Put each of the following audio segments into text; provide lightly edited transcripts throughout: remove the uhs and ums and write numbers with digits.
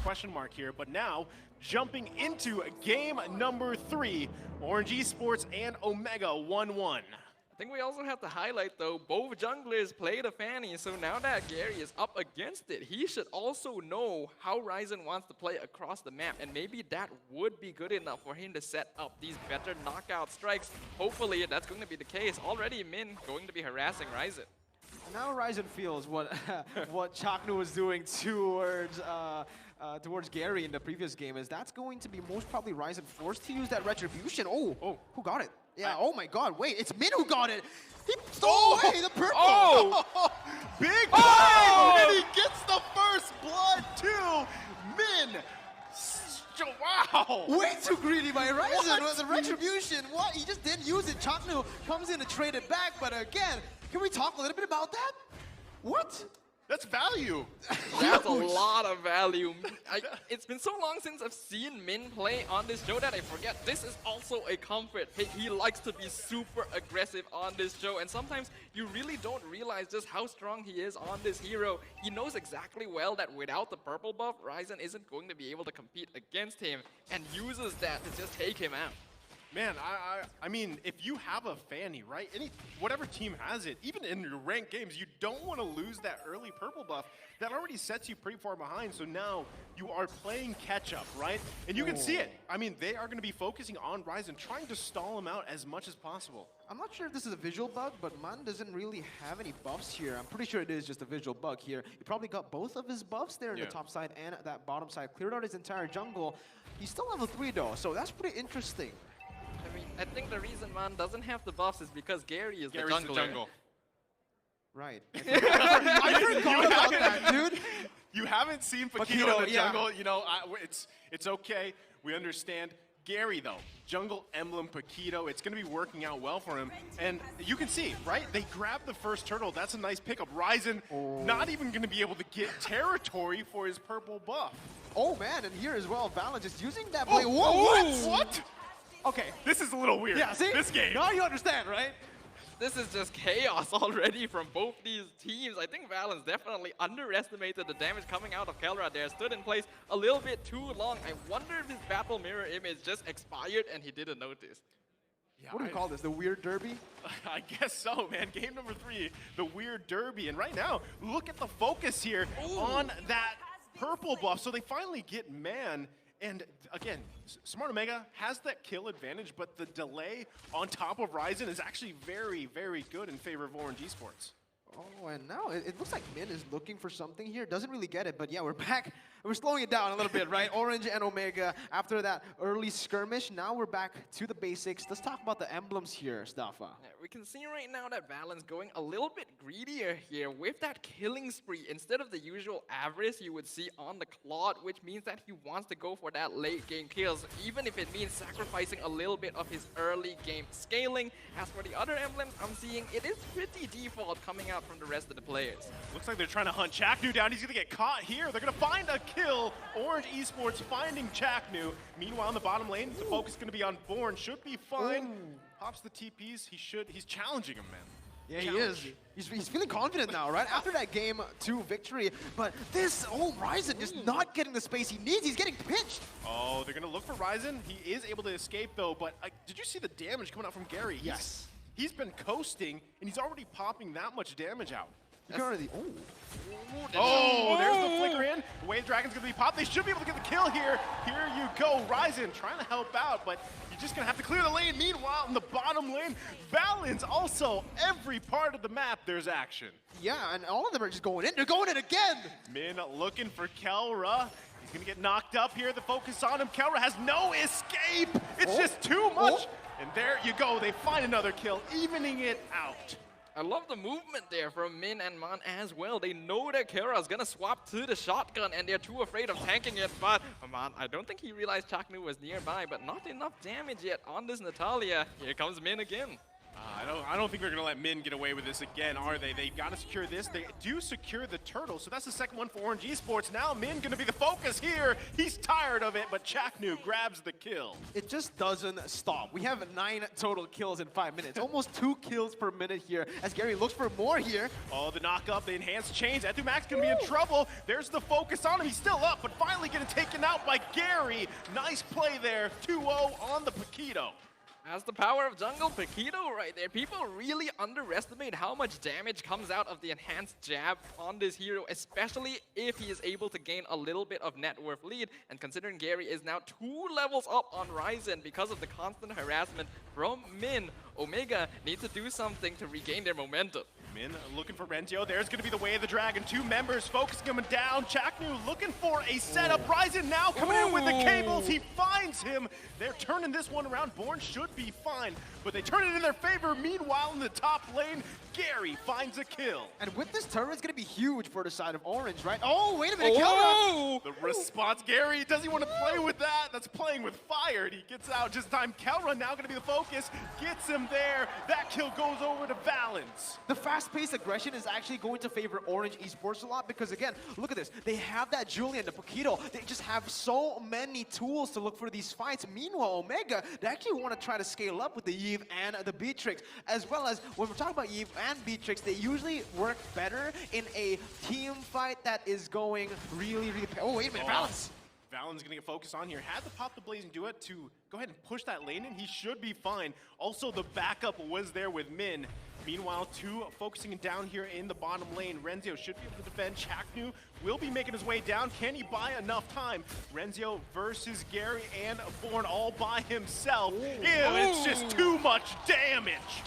question mark here. But now, jumping into game number 3, Orange Esports and Omega 1-1. I think we also have to highlight, though, both junglers play the Fanny, so now that Gary is up against it, he should also know how Ryzen wants to play across the map, and maybe that would be good enough for him to set up these better knockout strikes. Hopefully, that's going to be the case. Already, Min going to be harassing Ryzen. Now Ryzen feels what what Chaknu was doing towards Gary in the previous game, is that's going to be most probably Ryzen forced to use that retribution. Oh, who got it? Yeah, oh my god, wait, it's Min who got it! He stole away the purple! Oh! Big play! And he gets the first blood too! Min! Wow! Way too greedy by Ryzen with the retribution. What? He just didn't use it. Chaknu comes in to trade it back, but again, can we talk a little bit about that? What? That's value. That's a lot of value. It's been so long since I've seen Min play on this show that I forget this is also a comfort pick. He likes to be super aggressive on this show, and sometimes you really don't realize just how strong he is on this hero. He knows exactly well that without the purple buff, Ryzen isn't going to be able to compete against him, and uses that to just take him out. Man, I mean, if you have a Fanny, right? Whatever team has it, even in your ranked games, you don't want to lose that early purple buff. That already sets you pretty far behind, so now you are playing catch-up, right? And you can see it. I mean, they are going to be focusing on Ryzen, trying to stall him out as much as possible. I'm not sure if this is a visual bug, but Man doesn't really have any buffs here. I'm pretty sure it is just a visual bug here. He probably got both of his buffs there in the top side and that bottom side. Cleared out his entire jungle. He's still level 3 though, so that's pretty interesting. I mean, I think the reason Man doesn't have the buffs is because Gary's the jungler. The jungle. Right. I forgot about that, dude. You haven't seen Paquito in the jungle. You know, it's okay. We understand. Gary, though, jungle emblem Paquito, it's going to be working out well for him. And you can see, right? They grabbed the first turtle. That's a nice pickup. Ryzen not even going to be able to get territory for his purple buff. Oh, man, and here as well, Valen just using that blade. What? Okay. This is a little weird. Yeah, see? This game. Now you understand, right? This is just chaos already from both these teams. I think Valen's definitely underestimated the damage coming out of Kelra there. Stood in place a little bit too long. I wonder if his battle mirror image just expired and he didn't notice. Yeah, what do we call this? The weird derby? I guess so, man. Game number 3, the weird derby. And right now, look at the focus here on that purple buff. So they finally get Man. And again, Smart Omega has that kill advantage, but the delay on top of Ryzen is actually very, very good in favor of Orange Esports. Oh, and now it looks like Min is looking for something here. Doesn't really get it, but yeah, we're back. We're slowing it down a little bit, right? Orange and Omega, after that early skirmish, now we're back to the basics. Let's talk about the emblems here, Staffa. Yeah, we can see right now that Valen's going a little bit greedier here with that killing spree. Instead of the usual avarice you would see on the Claude, which means that he wants to go for that late game kills, even if it means sacrificing a little bit of his early game scaling. As for the other emblems, I'm seeing it is pretty default coming out from the rest of the players. Looks like they're trying to hunt Chaknu down. He's going to get caught here. They're going to find a kill. Orange Esports finding Chaknu. Meanwhile, in the bottom lane, the focus is going to be on Born. Should be fine. Pops the TPs. He's challenging him, man. Yeah, he is. He's feeling confident now, right? After that game 2 victory. But this, Ryzen is not getting the space he needs. He's getting pinched. Oh, they're going to look for Ryzen. He is able to escape, though. But did you see the damage coming out from Gary? Yes. He's been coasting, and he's already popping that much damage out. You can already, there's the flicker in. The Wave Dragon's going to be popped. They should be able to get the kill here. Here you go. Ryzen trying to help out, but you're just going to have to clear the lane. Meanwhile, in the bottom lane, Valen's also every part of the map, there's action. Yeah, and all of them are just going in. They're going in again. Min looking for Kelra. He's going to get knocked up here. The focus on him. Kelra has no escape. It's just too much. And there you go. They find another kill, evening it out. I love the movement there from Min and Man as well. They know that Kara's gonna swap to the shotgun and they're too afraid of tanking it, but Man, I don't think he realized Chaknu was nearby, but not enough damage yet on this Natalia. Here comes Min again. I don't think they're going to let Min get away with this again, are they? They've got to secure this. They do secure the turtle, so that's the second one for Orange Esports. Now Min going to be the focus here. He's tired of it, but Chaknu grabs the kill. It just doesn't stop. We have 9 total kills in 5 minutes. Almost 2 kills per minute here as Gary looks for more here. Oh, the knock up, the enhanced chains. Etu Max going to be in trouble. There's the focus on him. He's still up, but finally getting taken out by Gary. Nice play there. 2-0 on the Paquito. As the power of jungle, Paquito right there. People really underestimate how much damage comes out of the enhanced jab on this hero, especially if he is able to gain a little bit of net worth lead. And considering Gary is now 2 levels up on Ryzen because of the constant harassment from Min, Omega needs to do something to regain their momentum. Min looking for Renzio. There's going to be the way of the dragon. 2 members focusing him down. Chaknu looking for a setup. Ryzen now coming in with the cables. He finds him. They're turning this one around. Born should be fine, but they turn it in their favor. Meanwhile, in the top lane, Gary finds a kill. And with this turret, it's going to be huge for the side of Orange, right? Oh, wait a minute, Oh! The response, Gary, does he want to play with that? That's playing with fire, and he gets out just in time. Kelra now going to be the focus. Gets him there. That kill goes over to Valens. The fast-paced aggression is actually going to favor Orange Esports a lot because, again, look at this. They have that Julian, the Paquito. They just have so many tools to look for these fights. Meanwhile, Omega, they actually want to try to scale up with the Yve and the Beatrix, as well as when we're talking about Yve and Beatrix, they usually work better in a team fight that is going really, really... Oh, wait a minute, Valens! Valens gonna get focused on here. Had to pop the Blazing Duet to go ahead and push that lane in. He should be fine. Also, the backup was there with Min. Meanwhile, 2 focusing down here in the bottom lane. Renzio should be able to defend. Chaknu will be making his way down. Can he buy enough time? Renzio versus Gary and Born all by himself. Ew, it's just too much damage.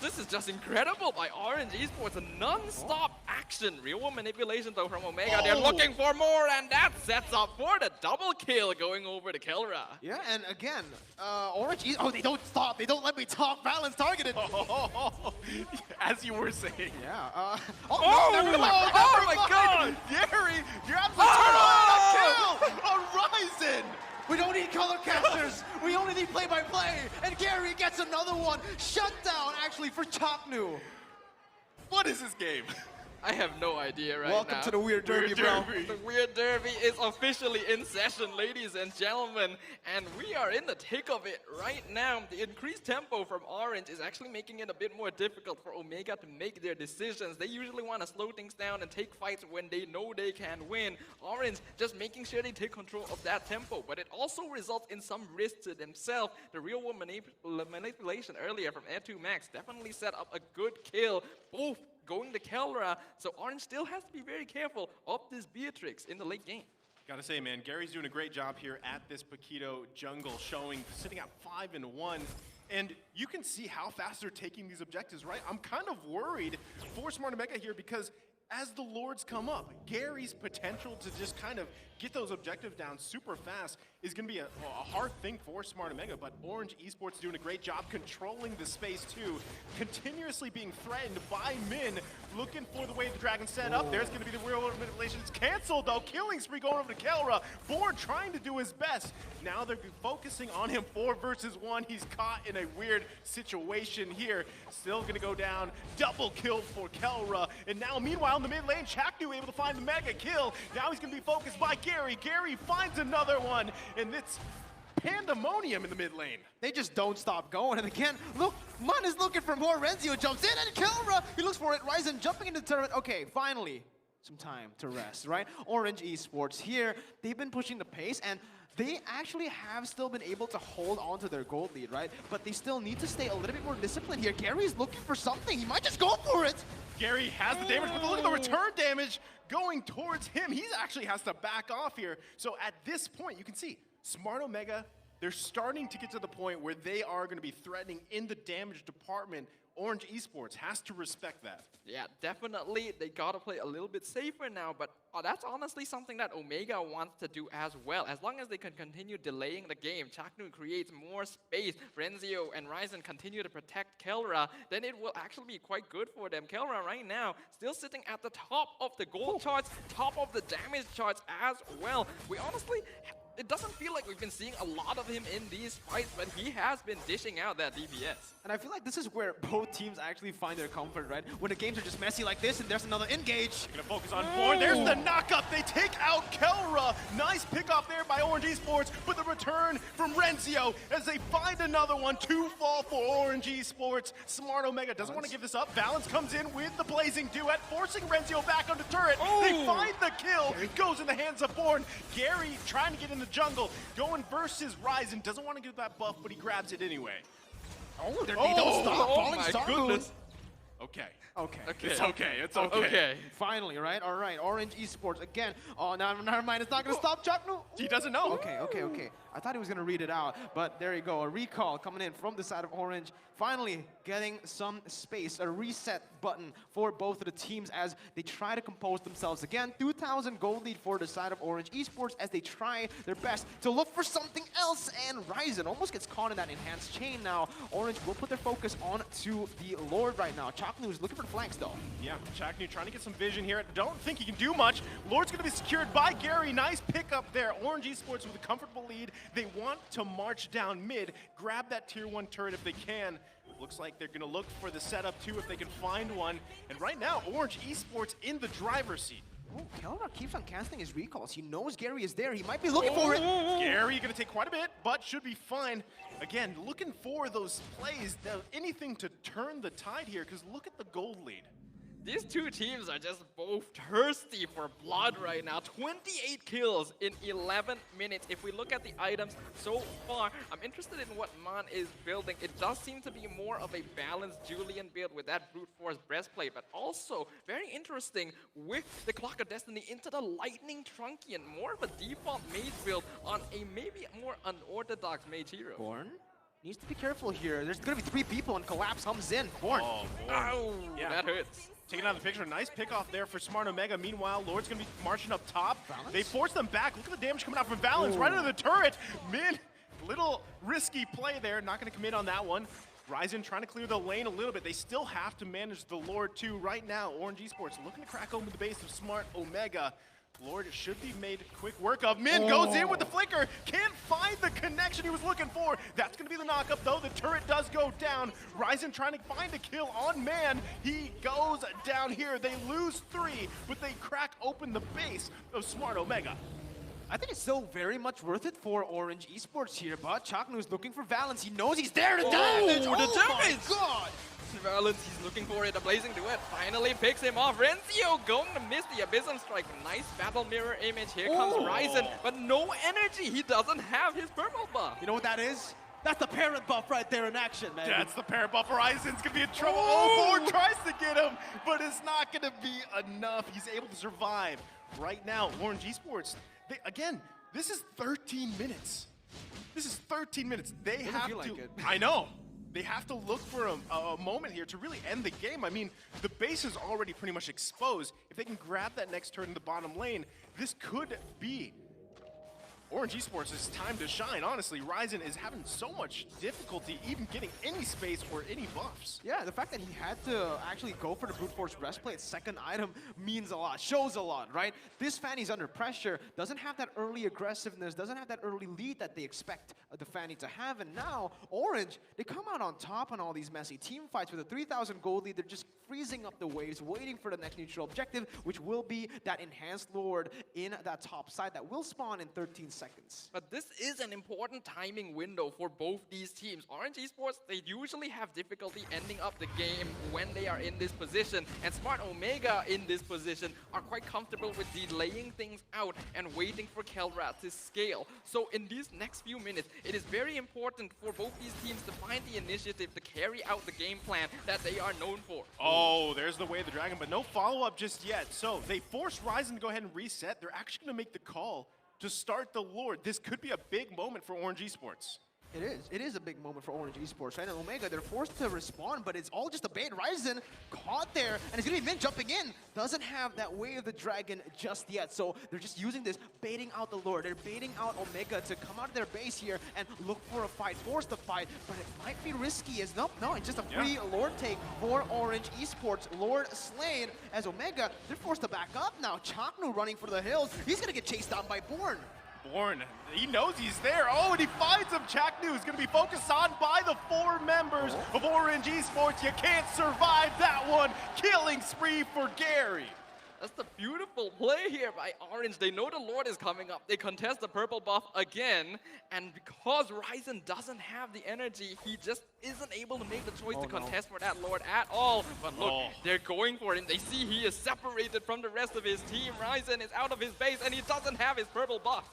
This is just incredible by Orange Esports. A non-stop action. Real manipulation though from Omega. They're looking for more, and that sets up for the double kill going over to Kelra. Yeah, and again, Orange Esports... Oh, they don't stop. They don't let me talk. Valens targeted. As you were saying. Yeah. Oh my god! Gary, you're absolutely turning on a kill on Ryzen. We don't need color casters. We only need play-by-play. And Gary gets another one. Shut down, actually, for Chaknu. What is this game? I have no idea right now. Welcome to the Weird Derby, bro. The Weird Derby is officially in session, ladies and gentlemen, and we are in the thick of it right now. The increased tempo from Orange is actually making it a bit more difficult for Omega to make their decisions. They usually want to slow things down and take fights when they know they can win. Orange just making sure they take control of that tempo, but it also results in some risk to themselves. The real-world manipulation earlier from Etu Max definitely set up a good kill. Both going to Kelra, so Orange still has to be very careful of this Beatrix in the late game. Gotta say, man, Gary's doing a great job here at this Paquito jungle, sitting at 5-1. And you can see how fast they're taking these objectives, right? I'm kind of worried for Smart Omega here because as the Lords come up, Gary's potential to just kind of get those objectives down super fast is going to be a hard thing for Smart Omega, but Orange Esports doing a great job controlling the space too, continuously being threatened by Min, looking for the way the Dragon set up. There's going to be the real manipulation. It's canceled though. Killing spree going over to Kelra. Born trying to do his best. Now they're focusing on him 4 versus 1. He's caught in a weird situation here. Still going to go down. Double kill for Kelra. And now meanwhile in the mid lane, Chaknu able to find the mega kill. Now he's going to be focused by Gary. Gary finds another one. And it's pandemonium in the mid lane. They just don't stop going. And again, look, Mun is looking for more. Renzio jumps in and Kelra, he looks for it. Ryzen jumping into the turret. Okay, finally, some time to rest, right? Orange Esports here, they've been pushing the pace and they actually have still been able to hold on to their gold lead, right? But they still need to stay a little bit more disciplined here. Gary's looking for something. He might just go for it. Gary has the damage, but look at the return damage going towards him. He actually has to back off here. So at this point, you can see Smart Omega, they're starting to get to the point where they are going to be threatening in the damage department. Orange Esports has to respect that. Yeah, definitely. They gotta play a little bit safer now, but that's honestly something that Omega wants to do as well. As long as they can continue delaying the game, Chaknu creates more space, Renzio and Ryzen continue to protect Kelra, then it will actually be quite good for them. Kelra right now still sitting at the top of the gold charts, top of the damage charts as well. We honestly it doesn't feel like we've been seeing a lot of him in these fights, but he has been dishing out that DPS. And I feel like this is where both teams actually find their comfort, right? When the games are just messy like this and there's another engage. Gonna focus on Born. There's the knockup. They take out Kelra. Nice pick off there by Orange Esports, but the return from Renzio as they find another one. 2 fall for Orange Esports. Smart Omega doesn't want to give this up. Valence comes in with the Blazing Duet, forcing Renzio back on the turret. They find the kill. Goes in the hands of Born. Gary trying to get in the jungle, going versus Ryzen. Doesn't want to give that buff, but he grabs it anyway. Oh, they don't stop. Oh Falling my star goodness. Okay. Okay. It's okay. It's okay. Okay. Finally, right? All right. Orange Esports again. Oh, no, never mind. It's not going to stop Chaknu. He doesn't know. Okay. I thought he was going to read it out, but there you go. A recall coming in from the side of Orange. Finally getting some space, a reset button for both of the teams as they try to compose themselves again. 2,000 gold lead for the side of Orange Esports as they try their best to look for something else. And Ryzen almost gets caught in that enhanced chain now. Orange will put their focus on to the Lord right now. Chaknu is looking for the flanks though. Yeah, Chaknu trying to get some vision here. Don't think he can do much. Lord's going to be secured by Gary. Nice pickup there. Orange Esports with a comfortable lead. They want to march down mid, grab that tier 1 turret if they can. Looks like they're going to look for the setup too if they can find one. And right now, Orange Esports in the driver's seat. Oh, Kelra keeps on casting his recalls. He knows Gary is there. He might be looking for it. Gary going to take quite a bit, but should be fine. Again, looking for those plays, anything to turn the tide here, because look at the gold lead. These two teams are just both thirsty for blood right now. 28 kills in 11 minutes. If we look at the items so far, I'm interested in what Man is building. It does seem to be more of a balanced Julian build with that brute force breastplate, but also very interesting with the Clock of Destiny into the Lightning Trunkian. More of a default mage build on a maybe more unorthodox mage hero. Born needs to be careful here. There's going to be 3 people and Collapse comes in. Born. Oh, Ow, yeah. that hurts. Taking out of the picture, nice pick off there for Smart Omega. Meanwhile, Lord's gonna be marching up top. Valence? They force them back. Look at the damage coming out from Valence, right into the turret. Min, little risky play there. Not gonna commit on that one. Ryzen trying to clear the lane a little bit. They still have to manage the Lord too. Right now, Orange Esports looking to crack open the base of Smart Omega. Lord should be made quick work of. Min goes in with the flicker. Can't find the connection he was looking for. That's going to be the knockup, though. The turret does go down. Ryzen trying to find a kill on Man. He goes down here. They lose 3, but they crack open the base of Smart Omega. I think it's still very much worth it for Orange Esports here, but Chaknu is looking for Valence. He knows he's there to damage. The damage! My God! Valence, he's looking for it. A Blazing Duet finally picks him off. Renzio going to miss the Abysm Strike. Nice battle mirror image. Here comes Ryzen, but no energy. He doesn't have his purple buff. You know what that is? That's the parent buff right there in action, man. That's the parent buff. Ryzen's going to be in trouble. Oh, Born tries to get him, but it's not going to be enough. He's able to survive. Right now, Orange Esports, again, this is 13 minutes. This is 13 minutes. They Doesn't have feel to. like it. I know. They have to look for a moment here to really end the game. I mean, the base is already pretty much exposed. If they can grab that next turn in the bottom lane, this could be Orange Esports' time to shine. Honestly, Ryzen is having so much difficulty even getting any space or any buffs. Yeah, the fact that he had to actually go for the Brute Force Breastplate, second item, means a lot, shows a lot, right? This Fanny's under pressure, doesn't have that early aggressiveness, doesn't have that early lead that they expect the Fanny to have, and now, Orange, they come out on top on all these messy team fights with a 3,000 gold lead. They're just freezing up the waves, waiting for the next neutral objective, which will be that enhanced Lord in that top side that will spawn in 13 seconds. But this is an important timing window for both these teams. Orange Esports, they usually have difficulty ending up the game when they are in this position. And Smart Omega in this position are quite comfortable with delaying things out and waiting for Kelra to scale. So in these next few minutes, it is very important for both these teams to find the initiative to carry out the game plan that they are known for. Oh, there's the way of the dragon, but no follow-up just yet. So they force Ryzen to go ahead and reset. They're actually going to make the call to start the Lord. This could be a big moment for Orange Esports. It is. It is a big moment for Orange Esports, right? And Omega, they're forced to respond, but it's all just a bait. Ryzen caught there, and it's going to be Min jumping in. Doesn't have that way of the dragon just yet, so they're just using this, baiting out the Lord. They're baiting out Omega to come out of their base here and look for a fight, force the fight, but it might be risky as no, it's just a free Lord take for Orange Esports. Lord slain as Omega, they're forced to back up now. Chaknu running for the hills. He's going to get chased down by Born. Born, he knows he's there. Oh, and he finds him. Chaknu is going to be focused on by the 4 members of Orange Esports. You can't survive that one. Killing spree for Gary. That's the beautiful play here by Orange. They know the Lord is coming up. They contest the purple buff again. And because Ryzen doesn't have the energy, he just isn't able to make the choice to contest for that Lord at all. But look, they're going for him. They see he is separated from the rest of his team. Ryzen is out of his base and he doesn't have his purple buff.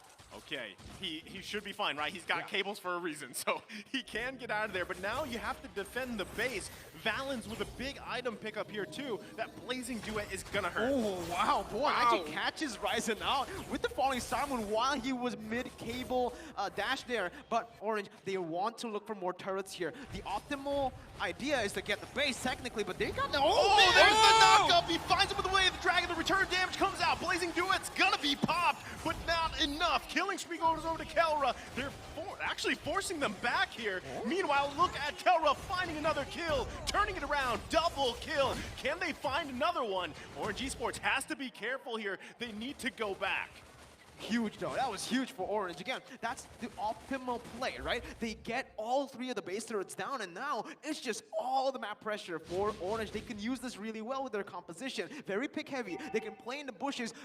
Okay, he should be fine, right? He's got cables for a reason, so he can get out of there. But now you have to defend the base. Valens with a big item pickup here too. That blazing duet is gonna hurt. Oh, wow, boy, actually catches Ryzen out with the falling star moon while he was mid-cable dash there. But Orange, they want to look for more turrets here. The optimal idea is to get the base technically, but they got the... Oh, there's the knockup! He finds him with the way of the dragon. The return damage comes out. Blazing duet's gonna be popped, but not enough. Killing spree goes over to Kelra. They're actually forcing them back here. Meanwhile, look at Kelra finding another kill, turning it around, double kill. Can they find another one? Orange Esports has to be careful here. They need to go back. Huge though, that was huge for Orange. Again, that's the optimal play, right? They get all 3 of the base turrets down and now it's just all the map pressure for Orange. They can use this really well with their composition. Very pick heavy. They can play in the bushes.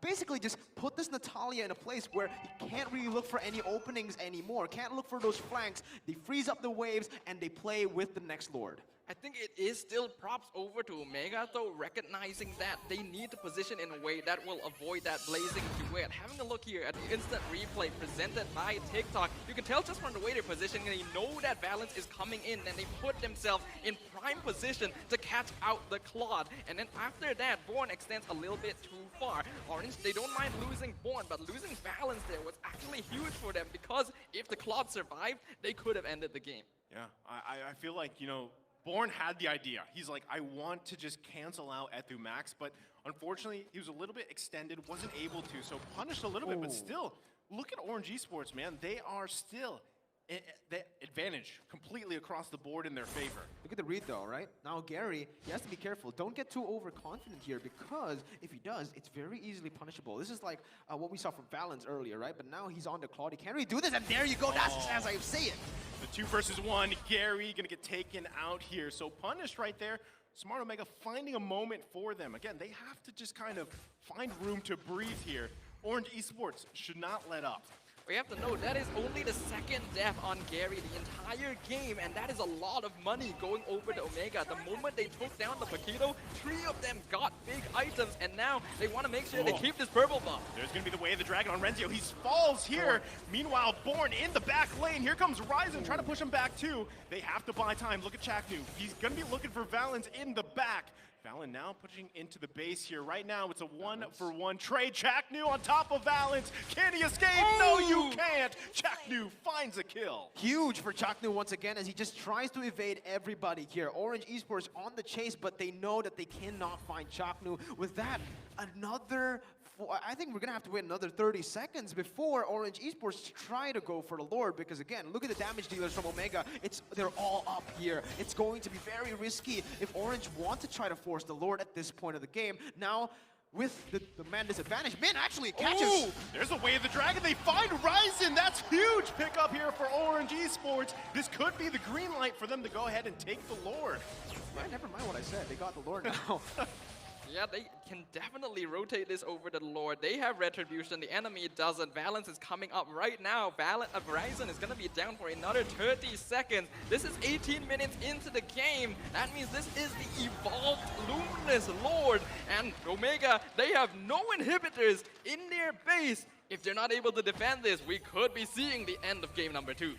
Basically just put this Natalia in a place where you can't really look for any openings anymore. Can't look for those flanks. They freeze up the waves and they play with the next Lord. I think it is still props over to Omega though, recognizing that they need to position in a way that will avoid that blazing duet. Having a look here at the instant replay presented by TikTok, you can tell just from the way they're positioning, they know that Valens is coming in and they put themselves in prime position to catch out the Claude. And then after that, Born extends a little bit too far. Orange, they don't mind losing Born, but losing Valens there was actually huge for them because if the Claude survived, they could have ended the game. Yeah, I feel like, you know, Born had the idea. He's like, I want to just cancel out Ethu Max, but unfortunately, he was a little bit extended, wasn't able to, so punished a little bit, but still, look at Orange Esports, man. They are still the advantage completely across the board in their favor. Look at the read though, right? Now Gary, he has to be careful. Don't get too overconfident here because if he does, it's very easily punishable. This is like what we saw from Valens earlier, right? But now he's on the Claude. He can't really do this, and there you go. That's just as I say it. The 2 versus 1, Gary gonna get taken out here. So punished right there. Smart Omega finding a moment for them. Again, they have to just kind of find room to breathe here. Orange Esports should not let up. We have to note that is only the 2nd death on Gary the entire game, and that is a lot of money going over to Omega. The moment they took down the Paquito, 3 of them got big items, and now they want to make sure they keep this purple buff. There's going to be the way of the dragon on Renzio. He falls here. Meanwhile, Born in the back lane. Here comes Ryzen trying to push him back too. They have to buy time. Look at Chaknu. He's going to be looking for Valens in the back. Valen now pushing into the base here. Right now, it's a 1-for-1 trade. Chaknu on top of Valens. Can he escape? No, you can't. Chaknu finds a kill. Huge for Chaknu once again as he just tries to evade everybody here. Orange Esports on the chase, but they know that they cannot find Chaknu. With that, I think we're going to have to wait another 30 seconds before Orange Esports try to go for the Lord, because again, look at the damage dealers from Omega. They're all up here. It's going to be very risky if Orange want to try to force the Lord at this point of the game. Now, with the man disadvantage, Min actually catches. Ooh, there's a way of the dragon. They find Ryzen. That's huge pickup here for Orange Esports. This could be the green light for them to go ahead and take the Lord. Yeah, never mind what I said. They got the Lord now. Yeah, they can definitely rotate this over to the Lord. They have Retribution, the enemy doesn't. Valens is coming up right now. Ryzen is going to be down for another 30 seconds. This is 18 minutes into the game. That means this is the evolved Luminous Lord. And Omega, they have no inhibitors in their base. If they're not able to defend this, we could be seeing the end of game number 2.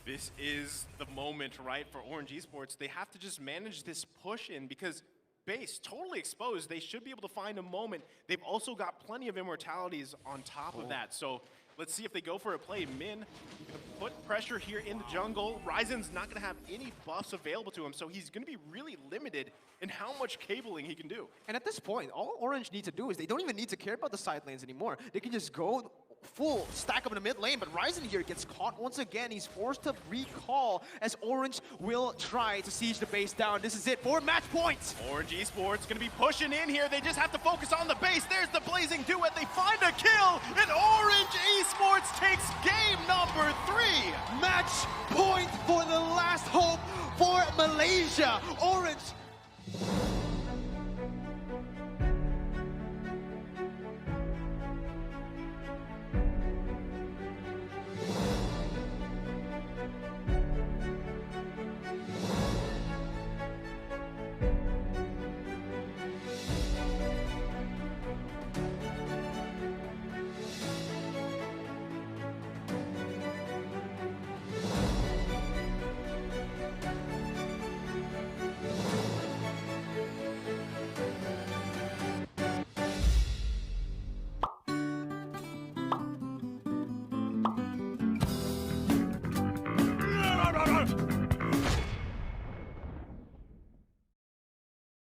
This is the moment, right, for Orange Esports. They have to just manage this push in because base totally exposed. They should be able to find a moment. They've also got plenty of immortalities on top of that. So let's see if they go for a play. Min gonna put pressure here in the jungle. Ryzen's not gonna have any buffs available to him, so he's gonna be really limited in how much cabling he can do. And at this point, all Orange needs to do is they don't even need to care about the side lanes anymore. They can just go full stack up in the mid lane, but Ryzen here gets caught once again. He's forced to recall as Orange will try to siege the base down. This is it for match points. Orange Esports gonna be pushing in here. They just have to focus on the base. There's the blazing duet. They find a kill, and Orange Esports Match point for the last hope for Malaysia. Orange